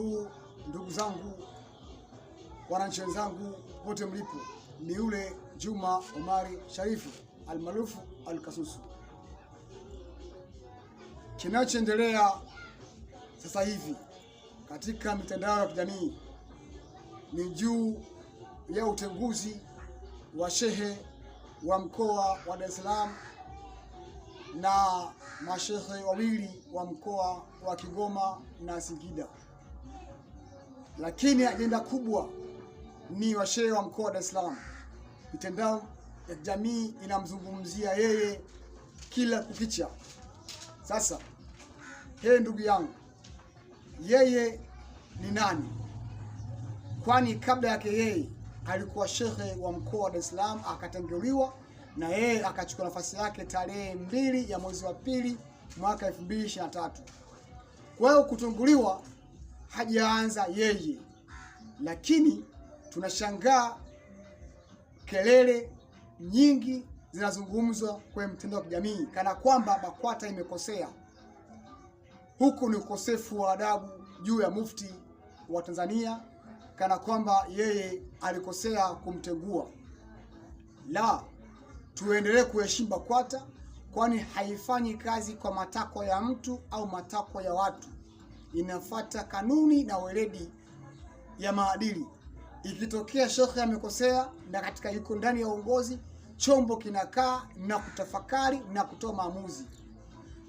huu, ndugu zangu, wananchi wenzangu pote mlipo, ni yule Juma Omari Sharifu almaarufu Al-Kasusu. Kinachoendelea sasa hivi katika mitandao ya kijamii ni juu ya utenguzi wa shehe wa mkoa wa Dar es Salaam na mashehe wawili wa mkoa wa Kigoma na Singida, lakini ajenda kubwa ni washehe wa mkoa wa Dar es Salaam. Mitandao ya jamii inamzungumzia yeye kila kukicha. Sasa ndugu yangu, yeye ni nani? Kwani kabla yake yeye alikuwa shehe wa mkoa wa Dar es Salaam, akatenguliwa na yeye akachukua nafasi yake tarehe 2 ya mwezi wa pili mwaka 2023. Kwa hiyo kutenguliwa hajaanza yeye, lakini tunashangaa kelele nyingi zinazungumzwa kwenye mtandao wa kijamii kana kwamba BAKWATA imekosea. Huku ni ukosefu wa adabu juu ya mufti wa Tanzania, kana kwamba yeye alikosea kumtengua. La, tuendelee kuheshimu BAKWATA, kwani haifanyi kazi kwa matakwa ya mtu au matakwa ya watu. Inafuata kanuni na weledi ya maadili. Ikitokea shekhe amekosea na katika yuko ndani ya uongozi, chombo kinakaa na kutafakari na kutoa maamuzi.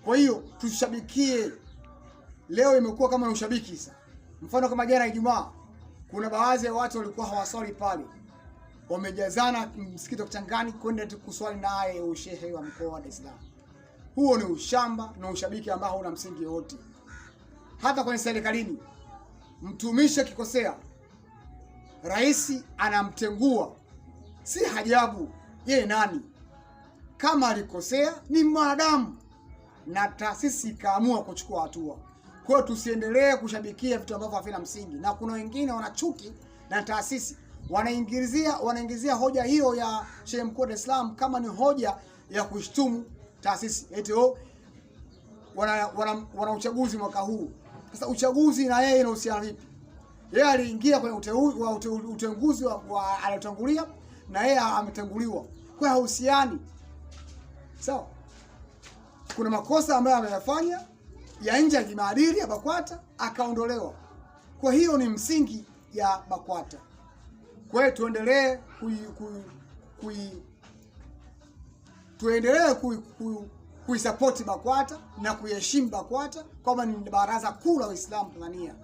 Kwa hiyo tushabikie. Leo imekuwa kama ni ushabiki sasa. Mfano kama jana Ijumaa, kuna baadhi ya watu walikuwa hawaswali pale, wamejazana msikiti wa Kichangani kwenda kuswali naye ushehe wa mkoa wa Dar es Salaam. Huo ni ushamba na ushabiki ambao una msingi wote. Hata kwenye serikalini, mtumishi akikosea, rais anamtengua. Si hajabu, yeye nani? Kama alikosea ni mwanadamu, na taasisi ikaamua kuchukua hatua. Kwa hiyo tusiendelee kushabikia vitu ambavyo havina msingi. Na kuna wengine wanachuki na taasisi, wanaingizia hoja hiyo ya shehe mkuu wa Dar es Salaam kama ni hoja ya kushtumu taasisi. Eti wana uchaguzi mwaka huu. Sasa uchaguzi na yeye inahusiana vipi? Yeye aliingia kwenye utenguzi wa aliyotangulia na yeye ametanguliwa. Kwa hiyo hahusiani. Sawa? Kuna makosa ambayo ameyafanya ya nje ya kimaadili ya BAKWATA, akaondolewa. Kwa hiyo ni msingi ya BAKWATA. Kwa hiyo tuendelee kuisupport BAKWATA na kuheshimu BAKWATA kama ni baraza kuu la Waislamu Tanzania.